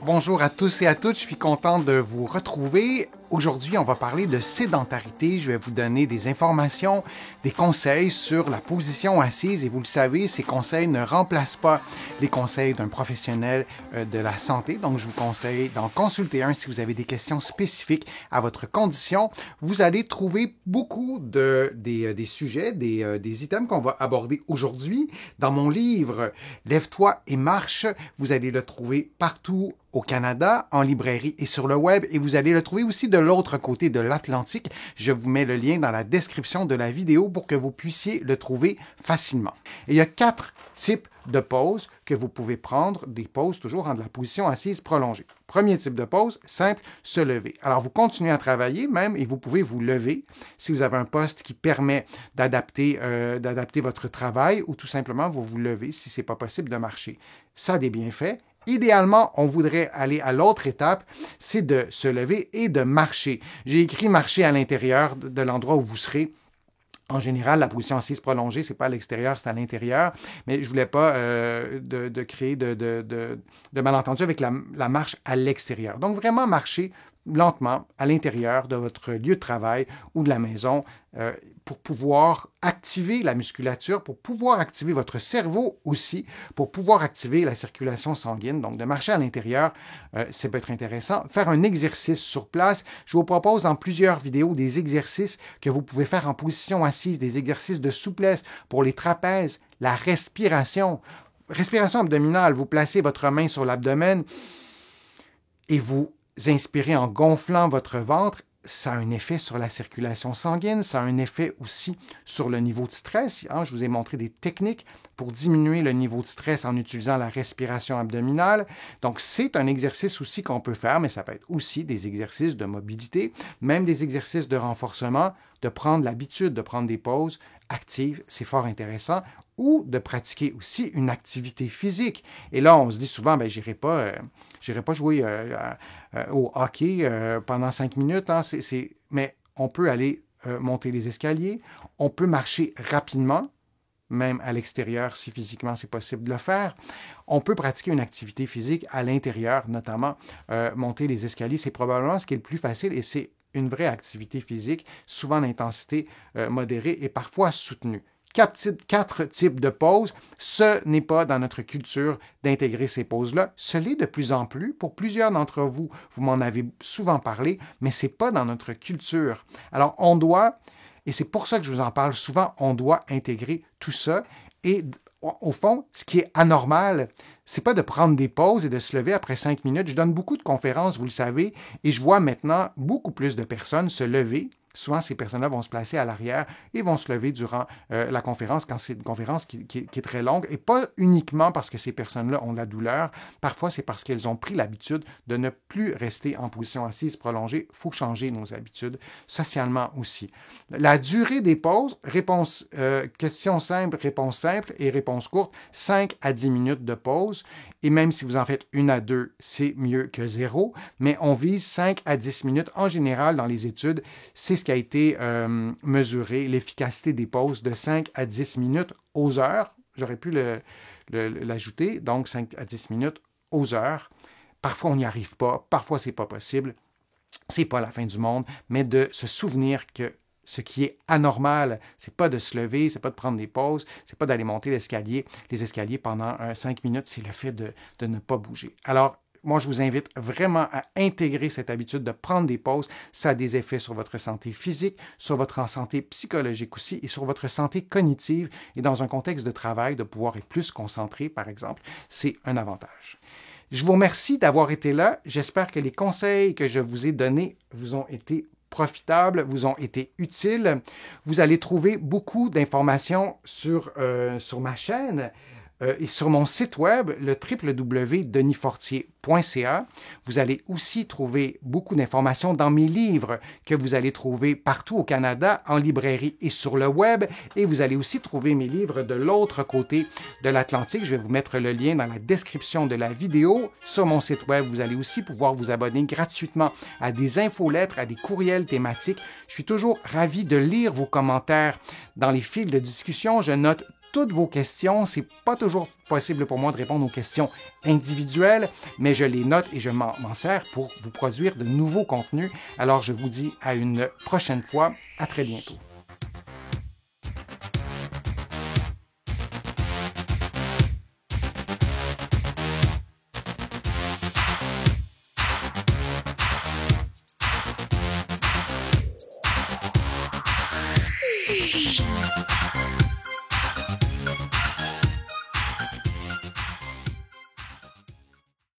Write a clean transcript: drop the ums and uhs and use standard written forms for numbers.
Bonjour à tous et à toutes, je suis content de vous retrouver. Aujourd'hui, on va parler de sédentarité. Je vais vous donner des informations, des conseils sur la position assise. Et vous le savez, ces conseils ne remplacent pas les conseils d'un professionnel de la santé. Donc, je vous conseille d'en consulter un si vous avez des questions spécifiques à votre condition. Vous allez trouver beaucoup des sujets, des items qu'on va aborder aujourd'hui. Dans mon livre « Lève-toi et marche », vous allez le trouver partout au Canada, en librairie et sur le web, et vous allez le trouver aussi de l'autre côté de l'Atlantique. Je vous mets le lien dans la description de la vidéo pour que vous puissiez le trouver facilement. Et il y a 4 types de pauses que vous pouvez prendre, des pauses toujours en de la position assise prolongée. Premier type de pause, simple, se lever. Alors, vous continuez à travailler même et vous pouvez vous lever si vous avez un poste qui permet d'adapter votre travail ou tout simplement vous vous levez si ce n'est pas possible de marcher. Ça a des bienfaits. Idéalement, on voudrait aller à l'autre étape, c'est de se lever et de marcher. J'ai écrit marcher à l'intérieur de l'endroit où vous serez. En général, la position assise prolongée, c'est pas à l'extérieur, c'est à l'intérieur. Mais je voulais pas créer de malentendus avec la marche à l'extérieur. Donc, vraiment marcher lentement à l'intérieur de votre lieu de travail ou de la maison pour pouvoir activer la musculature, pour pouvoir activer votre cerveau aussi, pour pouvoir activer la circulation sanguine. Donc, de marcher à l'intérieur, ça peut être intéressant. Faire un exercice sur place. Je vous propose dans plusieurs vidéos des exercices que vous pouvez faire en position assise, des exercices de souplesse pour les trapèzes, la respiration. Respiration abdominale, vous placez votre main sur l'abdomen et vous inspirez en gonflant votre ventre. Ça a un effet sur la circulation sanguine, ça a un effet aussi sur le niveau de stress. Je vous ai montré des techniques pour diminuer le niveau de stress en utilisant la respiration abdominale. Donc, c'est un exercice aussi qu'on peut faire, mais ça peut être aussi des exercices de mobilité, même des exercices de renforcement, de prendre l'habitude de prendre des pauses actives, c'est fort intéressant, ou de pratiquer aussi une activité physique. Et là, on se dit souvent, ben, j'irai pas jouer au hockey pendant 5 minutes, mais on peut aller monter les escaliers, on peut marcher rapidement, même à l'extérieur si physiquement c'est possible de le faire. On peut pratiquer une activité physique à l'intérieur, notamment monter les escaliers. C'est probablement ce qui est le plus facile et c'est une vraie activité physique, souvent d'intensité modérée et parfois soutenue. 4 types de pauses. Ce n'est pas dans notre culture d'intégrer ces pauses-là. Ce l'est de plus en plus. Pour plusieurs d'entre vous, vous m'en avez souvent parlé, mais ce n'est pas dans notre culture. Alors, on doit, et c'est pour ça que je vous en parle souvent, on doit intégrer tout ça. Et au fond, ce qui est anormal, c'est pas de prendre des pauses et de se lever après 5 minutes. Je donne beaucoup de conférences, vous le savez, et je vois maintenant beaucoup plus de personnes se lever. Souvent, ces personnes-là vont se placer à l'arrière et vont se lever durant la conférence quand c'est une conférence qui est très longue. Et pas uniquement parce que ces personnes-là ont de la douleur. Parfois, c'est parce qu'elles ont pris l'habitude de ne plus rester en position assise prolongée. Il faut changer nos habitudes, socialement aussi. La durée des pauses, question simple, réponse simple et réponse courte, 5 à 10 minutes de pause. Et même si vous en faites 1 à 2, c'est mieux que 0. Mais on vise 5 à 10 minutes. En général, dans les études, c'est ce qui a été mesuré, l'efficacité des pauses de 5 à 10 minutes aux heures. J'aurais pu l'ajouter, donc 5 à 10 minutes aux heures. Parfois, on n'y arrive pas, parfois, ce n'est pas possible. Ce n'est pas la fin du monde, mais de se souvenir que ce qui est anormal, c'est pas de se lever, c'est pas de prendre des pauses, c'est pas d'aller monter les escaliers pendant 5 minutes, c'est le fait de ne pas bouger. Alors, moi, je vous invite vraiment à intégrer cette habitude de prendre des pauses. Ça a des effets sur votre santé physique, sur votre santé psychologique aussi et sur votre santé cognitive. Et dans un contexte de travail, de pouvoir être plus concentré, par exemple, c'est un avantage. Je vous remercie d'avoir été là. J'espère que les conseils que je vous ai donnés vous ont été profitables, vous ont été utiles. Vous allez trouver beaucoup d'informations sur ma chaîne. Et sur mon site web, le www.denisfortier.ca, vous allez aussi trouver beaucoup d'informations dans mes livres que vous allez trouver partout au Canada, en librairie et sur le web. Et vous allez aussi trouver mes livres de l'autre côté de l'Atlantique. Je vais vous mettre le lien dans la description de la vidéo. Sur mon site web, vous allez aussi pouvoir vous abonner gratuitement à des infolettres, à des courriels thématiques. Je suis toujours ravi de lire vos commentaires dans les fils de discussion. Je note toutes vos questions. C'est pas toujours possible pour moi de répondre aux questions individuelles, mais je les note et je m'en sers pour vous produire de nouveaux contenus. Alors, je vous dis à une prochaine fois. À très bientôt.